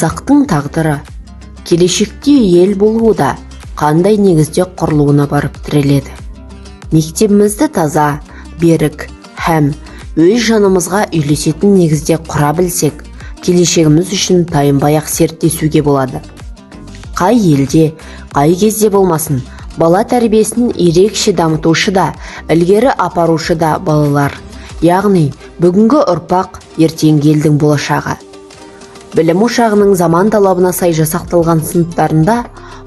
Қазақтың тағдыры келешекте ел болуда қандай негізде құрылуына барып тіреледі. Мектебімізді таза, берік һәм өз жанымызға үйлесетін негізде құра білсек, келешегіміз үшін тайынбай-ақ серттесуге болады. Қай елде, қай кезде болмасын, бала тәрбиесін ерекше дамытушы да, ілгері апарушы да балалар. Яғни, бүгінгі ұрпақ ертеңгі елдің болашағы. Білім ошағының заман талабына сай жасақталған сыныптарында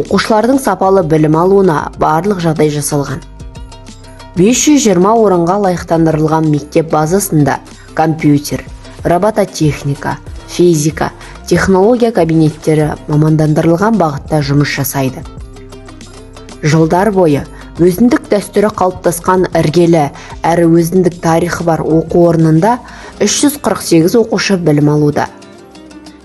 оқушылардың сапалы білім алуына барлық жағдай жасалған. 520 орынға лайықтандырылған мектеп базасында компьютер, робототехника, физика, технология кабинеттері мамандандырылған бағытта жұмыс жасайды. Жылдар бойы өзіндік дәстүрі қалыптасқан іргелі әрі өзіндік тарихы бар оқу орнында 348 оқушы білім алуда.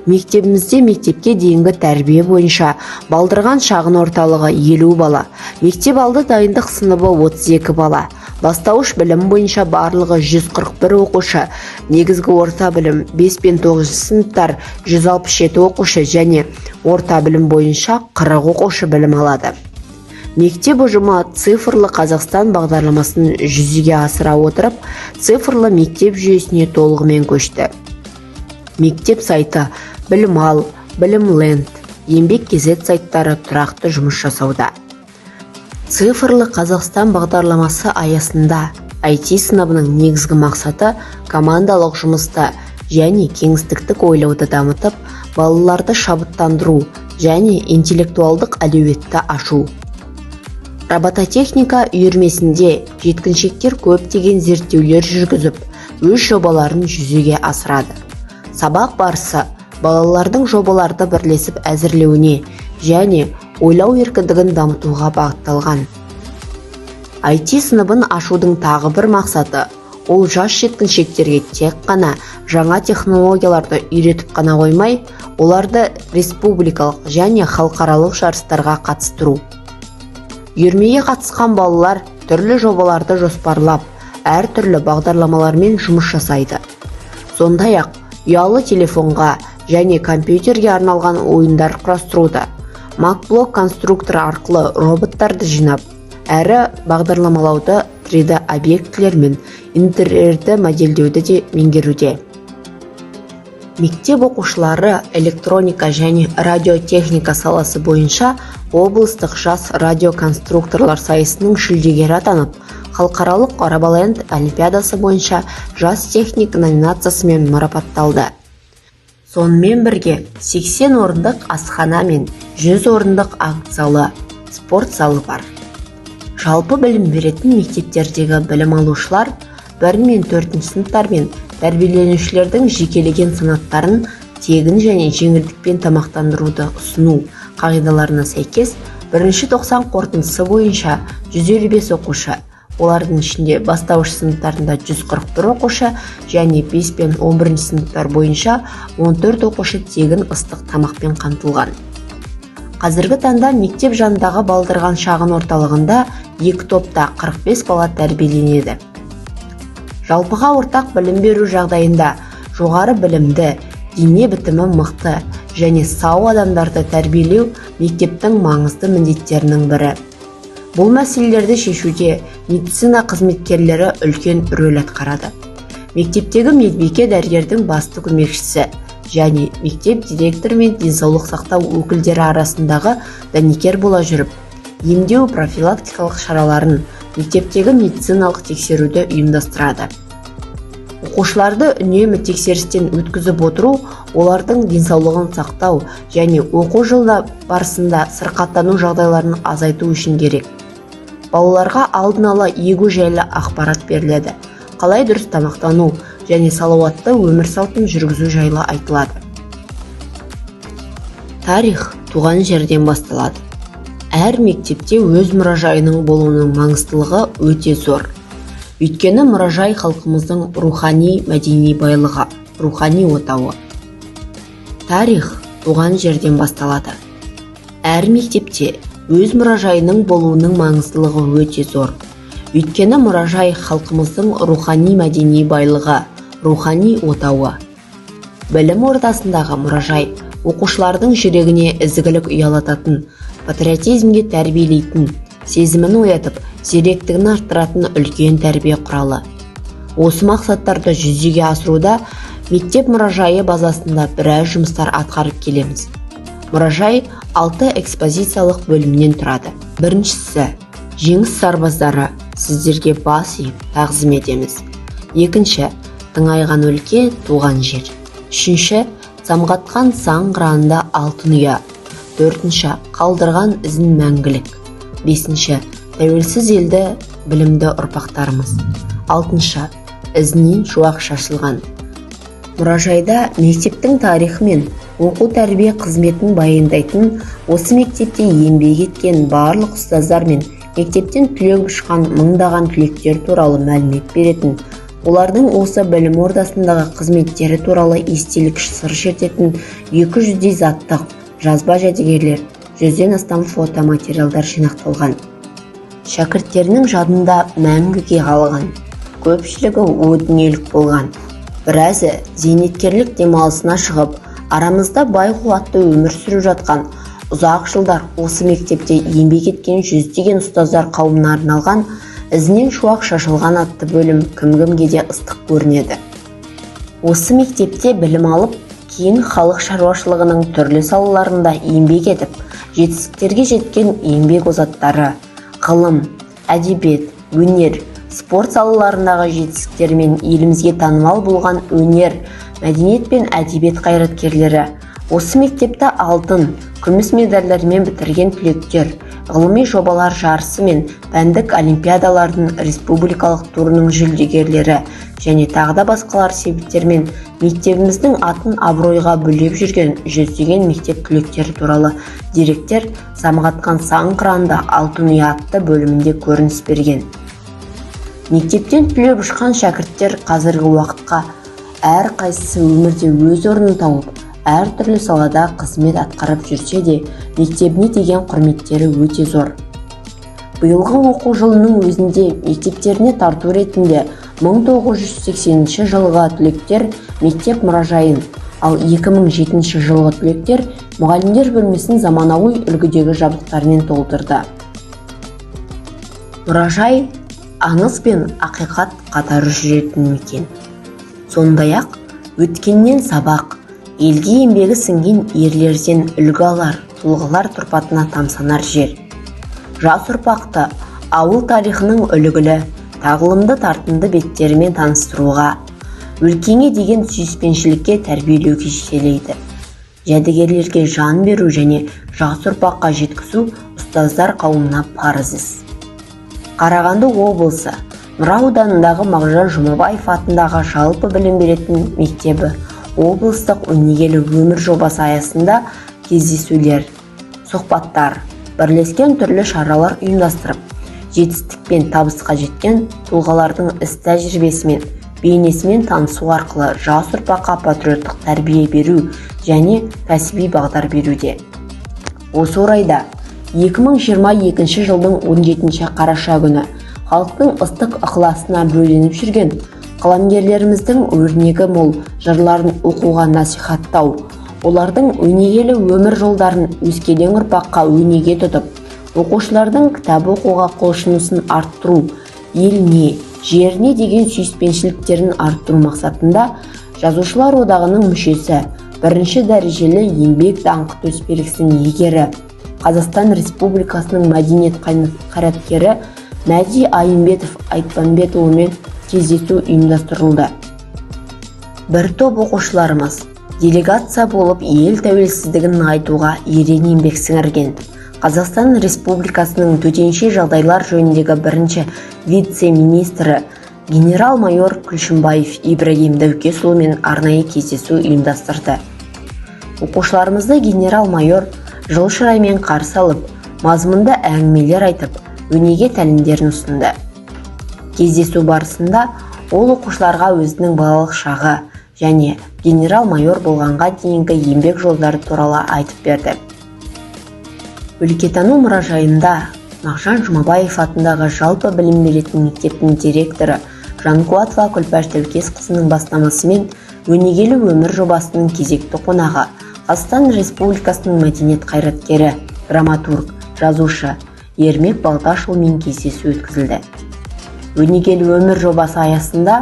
Мектебімізде мектепке дейінгі тәрбие бойынша балдырған шағын орталығы 50 бала, мектеп алды дайындық сыныбы 32 бала, бастауыш білім бойынша барлығы 141 оқушы, негізгі орта білім 5 пен 9 сыныптар 167 оқушы және орта білім бойынша 40 оқушы білім алады. Мектеп ұжымы цифрлы Қазақстан бағдарламасын жүзеге асыра отырып, цифрлы мектеп жүйесіне толығымен көшті. Мектеп сайты Білім ал, Білім ленд, еңбек кезет сайттары тұрақты жұмыс жасауда. Цифрлы Қазақстан бағдарламасы аясында IT сыныбының негізгі мақсаты командалық жұмысты және кеңістіктік ойлауды дамытып, балаларды шабыттандыру және интеллектуалдық әлеуетті ашу. Робототехника үйірмесінде жеткіншектер көптеген зерттеулер жүргізіп, өз жобаларын жүзеге асырады. Сабақ барысы балалардың жобаларды бірлесіп әзірлеуіне және ойлау еркіндігін дамытуға бағытталған. IT сыныбын ашудың тағы бір мақсаты ол жас жеткіншектерге тек қана жаңа технологияларды үйретіп қана қоймай, оларды республикалық және халықаралық жарыстарға қатыстыру. Үйірмеге қатысқан балалар түрлі жобаларды жоспарлап, әртүрлі бағдарламалармен жұмыс жасайды. Сондай-ақ ұялы телефонға және компьютерге арналған ойындар құрастыруда. MacBlock конструкторы арқылы роботтарды жинап, әрі бағдарламалауды 3D объектілер мен интерьерді модельдеуді де меңгеруде. Мектеп оқушылары электроника және радиотехника саласы бойынша облыстық жас радиоконструкторлар сайысының жүлдегері атанып, халықаралық Арабаленд олимпиадасы бойынша жас техник номинациясымен марапатталды. Сонымен бірге 80 орындық асхана мен 100 орындық акт залы, спорт залы бар. Жалпы білім беретін мектептердегі білім алушылар 1 мен 4 сыныптар мен тәрбиеленушілердің жекелеген санаттарын тегін және жеңілдікпен тамақтандыруды ұсыну қағидаларына сәйкес 1-90 қорытындысы бойынша 155 оқушы, олардың ішінде бастауыш сыныптарында 141 оқушы және 5 пен 11 сыныптар бойынша 14 оқушы тегін ыстық тамақпен қамтылған. Қазіргі таңда мектеп жанындағы балдырған шағын орталығында 2 топта 45 бала тәрбиеленеді. Жалпыға ортақ білім беру жағдайында жоғары білімді, дене бітімі мықты және сау адамдарды тәрбиелеу мектептің маңызды міндеттерінің бірі. Бұл мәселелерді шешуде медицина қызметкерлері үлкен рөл атқарады. Мектептегі медбике дәрігердің басты көмекшісі және мектеп директоры мен денсаулық сақтау өкілдері арасындағы дәнекер бола жүріп, емдеу профилактикалық шараларын, мектептегі медициналық тексеруді ұйымдастырады. Оқушыларды үнемі тексерістен өткізіп отыру, олардың денсаулығын сақтау және оқу жылда барысында сырқаттану жағдайларын азайту үшін керек. Балаларға алдын ала егу жайлы ақпарат беріледі. Қалай дұрыс тамақтану және салауатты өмір салтын жүргізу жайлы айтылады. Тарих туған жерден басталады. Әр мектепте өз мұражайының болуының маңыздылығы өте зор. Өйткені мұражай халқымыздың рухани мәдени байлығы, рухани отауы. Тарих туған жерден басталады. Әр мектепте өз мұражайының болуының маңыздылығы өте зор. Өйткені мұражай халқымыздың рухани мәдени байлығы, рухани отауы. Білім ордасындағы мұражай оқушылардың жүрегіне ізгілік ұялататын, патриотизмге тәрбиелейтін, сезімін оятып, зеректігін арттыратын үлкен тәрбие құралы. Осы мақсаттарды жүзеге асыруда мектеп мұражайы базасында біраз жұмыстар атқарып келеміз. Мұражай 6 экспозициялық бөлімнен тұрады. Біріншісі, жеңіс сарбаздары сіздерге бас иіп тағзым етеміз. Екінші, тыңайған өлке туған жер. Үшінші, самғатқан заң қыранында алтын ұя. Төртінші, қалдырған ізін мәңгілік. Бесінші, тәуелсіз елді білімді ұрпақтарымыз. Алтыншы, ізінен шуақ шашылған. Мұражайда мектептің тарихы мен оқу тәрбие қызметін баяндайтын, осы мектепте еңбек еткен барлық ұстаздар мен мектептен түлеп ұшқан мыңдаған түлектер туралы мәлімет беретін, олардың осы білім ордасындағы қызметтері туралы естелік сыр шертетін 200-дей заттық жазба жәдігерлер, 100-ден астам фотоматериалдар жинақталған. Шәкірттерінің жадында мәңгіге қалған, көпшілігі өтінелік болған. Біразы зейнеткерлік демалысына шығып, арамызда бай қуатты өмір сүріп жатқан, ұзақ жылдар осы мектепте еңбек еткен 100-деген ұстаздар қауымына арналған ізінен шуақ шашылған атты бөлім кім-кімге де ыстық көрінеді. Осы мектепте білім алып, кейін халық шаруашылығының түрлі салаларында еңбек етіп, жетістіктерге жеткен еңбек озаттары, ғылым, әдебиет, өнер, спорт салаларындағы жетістіктермен елімізге танымал болған өнер, мәдениет пен әдебиет қайраткерлері, осы мектепті алтын, күміс медальдармен бітірген түлектер, ғылыми жобалар жарысы мен пәндік олимпиадалардың республикалық турының жүлдегерлері және тағда басқалар себептермен мектебіміздің атын абыройға бөлеп жүрген 100-деген мектеп түлектері туралы деректер самғатқан заң қыранында алтын ұя атты бөлімінде көрініс берген. Мектептен түлеп ұшқан шәкірттер қазіргі уақытқа әр қайсысы өмірде өз орнын тауып, әр түрлі салада қызмет атқарып жүрсе де, мектебіне деген құрметтері өте зор. Биылғы оқу жылының өзінде мектептеріне тарту ретінде 1980 жылғы түлектер мектеп мұражайын, ал 2007 жылғы түлектер мұғалімдер бөлмесін заманауи үлгідегі жабдықтармен толтырды. Мұражай аңыз бен ақиқат қатары жүретін мекен. Сондай-ақ өткеннен сабақ, елге еңбегі сіңген ерлерден үлгі алар, тұлғалар тұрпатына тамсанар жер. Жас ұрпақты ауыл тарихының үлгілі, тағылымды тартымды беттерімен таныстыруға, өлкеңе деген сүйіспеншілікке тәрбиелеуге жетелейді. Жәдігерлерге жан беру және жас ұрпаққа жеткізу ұстаздар қауымына парыз іс. Қарағанды облысы Нұра ауданындағы Мағжан Жұмабаев атындағы жалпы білім беретін мектебі облыстық өнегелі өмір жобасы аясында кездесулер, сұхбаттар, бірлескен түрлі шаралар ұйымдастырып, жетістік пен табысқа жеткен тұлғалардың іс тәжірибесімен, бейнесімен танысу арқылы жас ұрпаққа патриоттық тәрбие беру және кәсіби бағдар беруде. Осы орайда 2022 жылдың 17 қараша күні халықтың ыстық ықыласына бөленіп жүрген қаламгерлеріміздің өрнегі мол жырларын оқуға насихаттау, олардың өнегелі өмір жолдарын өскелең ұрпаққа өнеге тұтып, оқушылардың кітап оқуға құлшынысын арттыру, еліне, жеріне деген сүйіспеншіліктерін арттыру мақсатында Жазушылар одағының мүшесі, бірінші дәрежелі еңбек даңқы төсбелгісінің иегері, Қазақстан Республикасының мәдениет қайраткері Мәди Айымбетов Айтпанбетұлымен кездесу ұйымдастырылды. Бір топ оқушыларымыз делегация болып ел тәуелсіздігін нығайтуға ерен еңбек сіңірген. Қазақстан Республикасының төтенше жағдайлар жөніндегі бірінші вице-министрі генерал-майор Күлшімбаев Ибрагим Дәукесұлымен арнайы кездесу ұйымдастырды. Оқушыларымызды генерал-майор жыл шыраймен қарсы алып, мазмұнды әңгімелер айтып, өнеге тәлімдерін ұсынды. Кездесу барысында ол оқушыларға өзінің балалық шағы және генерал-майор болғанға дейінгі еңбек жолдары туралы айтып берді. Өлкетану мұражайында Мағжан Жұмабаев атындағы жалпы білім беретін мектептің директоры Жанқуатова Күлпаш Дәукесқызының бастамасымен өнегелі өмір жобасының кезекті қонағы Қазақстан Республикасының мәдениет қайраткері, драматург, жазушы Ермек Балташұлымен кездесу өткізілді. Өнегелі өмір жобасы аясында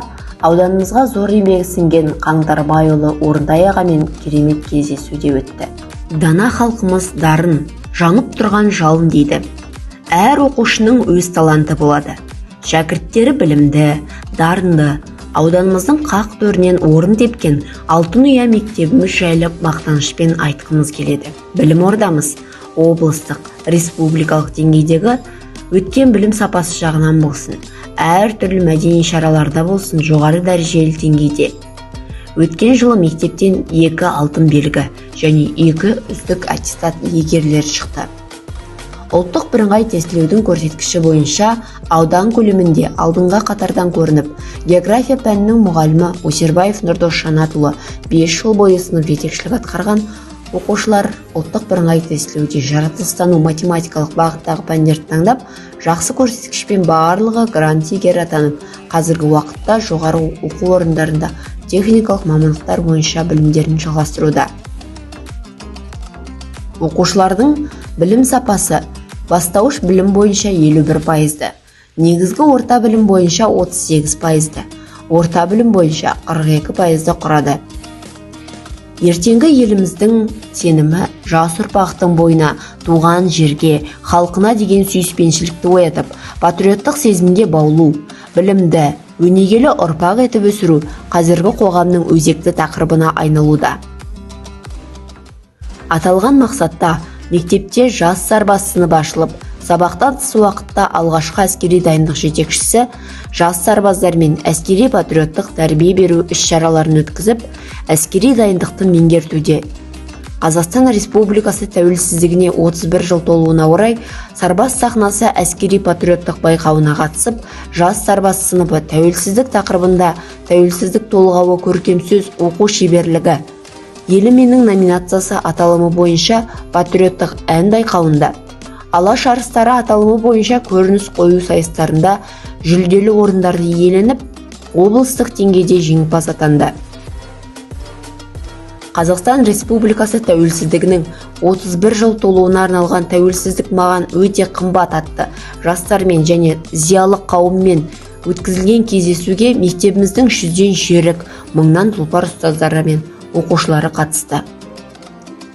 ауданымызға зор еңбегі сіңген Қаңтарбайұлы Орынтай ағамен керемет кездесуде өтті. Дана халқымыз дарын, жанып тұрған жалын дейді. Әр оқушының өз таланты болады. Шәкірттері білімді, дарынды, ауданымыздың қақ төрінен орын тепкен Алтын Ұя мектебіміз жайлы мақтанышпен айтқымыз келеді. Білім ордамыз облыстық, республикалық деңгейдегі өткен білім сапасы жағынан болсын, әр түрлі мәдени шараларда болсын жоғары дәрежелі деңгейде. Өткен жылы мектептен 2 алтын белгі және 2 үздік аттестат иегерлері шықты. Ұлттық бірыңғай тестілеудің көрсеткіші бойынша аудан көлемінде алдыңға қатардан көрініп, география пәнінің мұғалімі Өсербаев Нұрдос Жанатұлы 5 жыл бойы сынып жетекшілік атқарған оқушылар ұлттық бірыңғай тестілеуде жаратылыстану математикалық бағыттағы пәндерді таңдап, жақсы көрсеткішпен барлығы грант иегері атанып, қазіргі уақытта жоғары оқу орындарында техникалық мамандықтар бойынша білімдерін жалғастыруда. Оқушылардың білім сапасы бастауыш білім бойынша 51%, негізгі орта білім бойынша 38%, орта білім бойынша 42%-ді құрады. Ертеңгі еліміздің сенімі жас ұрпақтың бойына туған жерге, халқына деген сүйіспеншілікті оятып, патриоттық сезімге баулу, білімді, өнегелі ұрпақ етіп өсіру қазіргі қоғамның өзекті тақырыбына айналуда. Аталған мақсатта мектепте жас сарбаз сыныбы ашылып, сабақтан тыс уақытта алғашқы әскери дайындық жетекшісі жас сарбаздармен әскери патриоттық тәрбие беру іс-шараларын өткізіп, әскери дайындықты меңгертуде. Қазақстан Республикасы тәуелсіздігіне 31 жыл толуына орай сарбаз сахнасы әскери патриоттық байқауына қатысып, жас сарбаз сыныбы тәуелсіздік тақырыбында тәуелсіздік толғауы көркем сөз оқу шеберлігі Елі менің номинациясы аталымы бойынша патриоттық ән байқауында, алаш арыстары аталымы бойынша көрініс қою сайыстарында жүлделі орындарды иеленіп, облыстық деңгейде жеңімпаз атанды. Қазақстан Республикасы тәуелсіздігінің 31 жыл толуына арналған тәуелсіздік маған өте қымбат атты жастармен және зиялы қауыммен өткізілген кездесуге мектебіміздің 100-ден жүйрік, 1000-нан тұлпар ұстаздары мен оқушылары қатысты.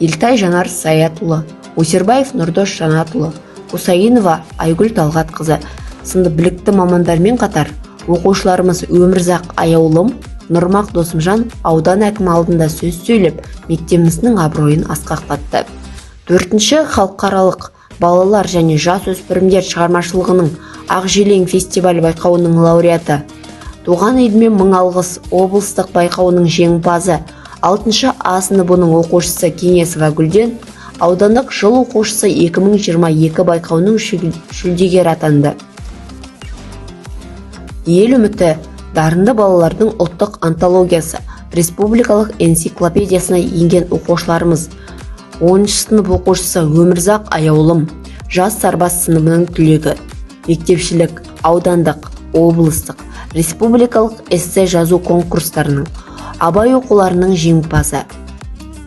Елтай Жанар Саятұлы, Өсербаев Нұрдос Жанатұлы, Құсайынова Айгүл Талғатқызы сынды білікті мамандармен қатар оқушыларымыз Өмірзақ Аяулым, Нұрмақ Досымжан аудан әкімі алдында сөз сөйлеп, мектебіміздің абыройын асқақтатты. 4-ші халықаралық балалар және жас өспірімдер шығармашылығының Ақжелең фестиваль байқауының лауреаты, Туған еліме мың алғыс облыстық байқауының жеңімпазы, 6-шы А сыныбының оқушысы Кеңесова Гүлден аудандық жыл оқушысы 2022 байқауының жүлдегері атанды. Ел үміті дарынды балалардың ұлттық антологиясы республикалық энциклопедиясына енген оқушыларымыз 10-шы сынып оқушысы Өмірзақ Аяулым жас сарбаз сыныбының түлегі, мектепшілік, аудандық, облыстық, республикалық эссе жазу конкурстарының, абай оқуларының жеңімпазы,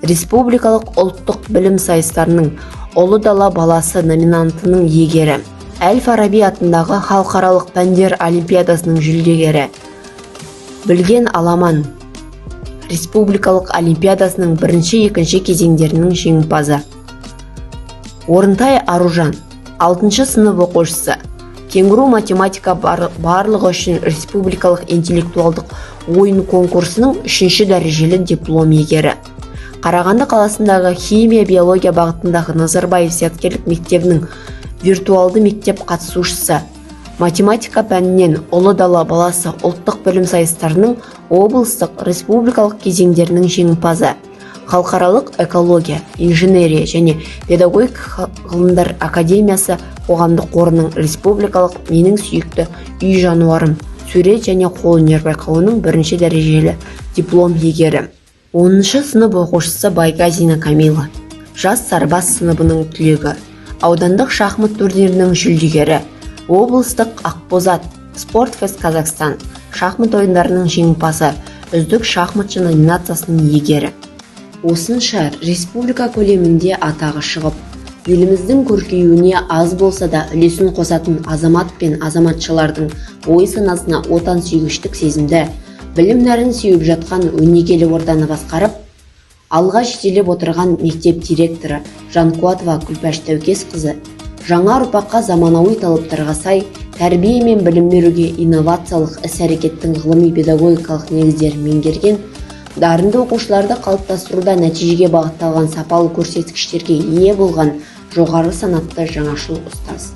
республикалық ұлттық білім сайыстарының Ұлы дала баласы номинантының иегері, Әл-Фараби атындағы халықаралық пәндер олимпиадасының жүлдегері, Білген аламан республикалық олимпиадасының 1-2 кезеңдерінің жеңімпазы, Орынтай Аружан 6-шы сынып оқушысы, Кенгуру математика барлығы үшін республикалық интеллектуалдық ойын конкурсының 3-ші дәрежелі диплом иегері. Қарағанды қаласындағы химия-биология бағытындағы Назарбаев зияткерлік мектебінің виртуалды мектеп қатысушысы, математика пәнінен Ұлы дала баласы ұлттық білім сайыстарының облыстық республикалық кезеңдерінің жеңімпазы, халықаралық экология, инженерия және педагогика ғылымдар академиясы қоғамдық қорының республикалық менің сүйікті үй жануарым сурет және қолөнер байқауының 1-ші дәрежелі диплом иегері. 10-шы сынып оқушысы Байгазина Камила жас сарбаз сыныбының түлегі, аудандық шахмат турнирінің жүлдегері, облыстық Ақбозат Спортфест Қазақстан шахмат ойындарының жеңімпазы, үздік шахматшы номинациясының иегері. осынша республика көлемінде атағы шығып, еліміздің көркеюіне аз болса да үлесін қосатын азамат пен азаматшалардың ой санасына отансүйгіштік сезімді, білім нәрін сеуіп жатқан өнегелі орданы басқарып, алға жетелеп отырған мектеп директоры Жанқуатова Күлпәш Тәукесқызы жаңа ұрпаққа заманауи талаптарға сай тәрбие мен білім беруге инновациялық іс-әрекеттің ғылыми-педагогикалық негіздерін меңгерген, дарынды оқушыларды қалыптастыруда нәтижеге бағытталған сапалы көрсеткіштерге ие болған жоғары санатты жаңашыл ұстаз.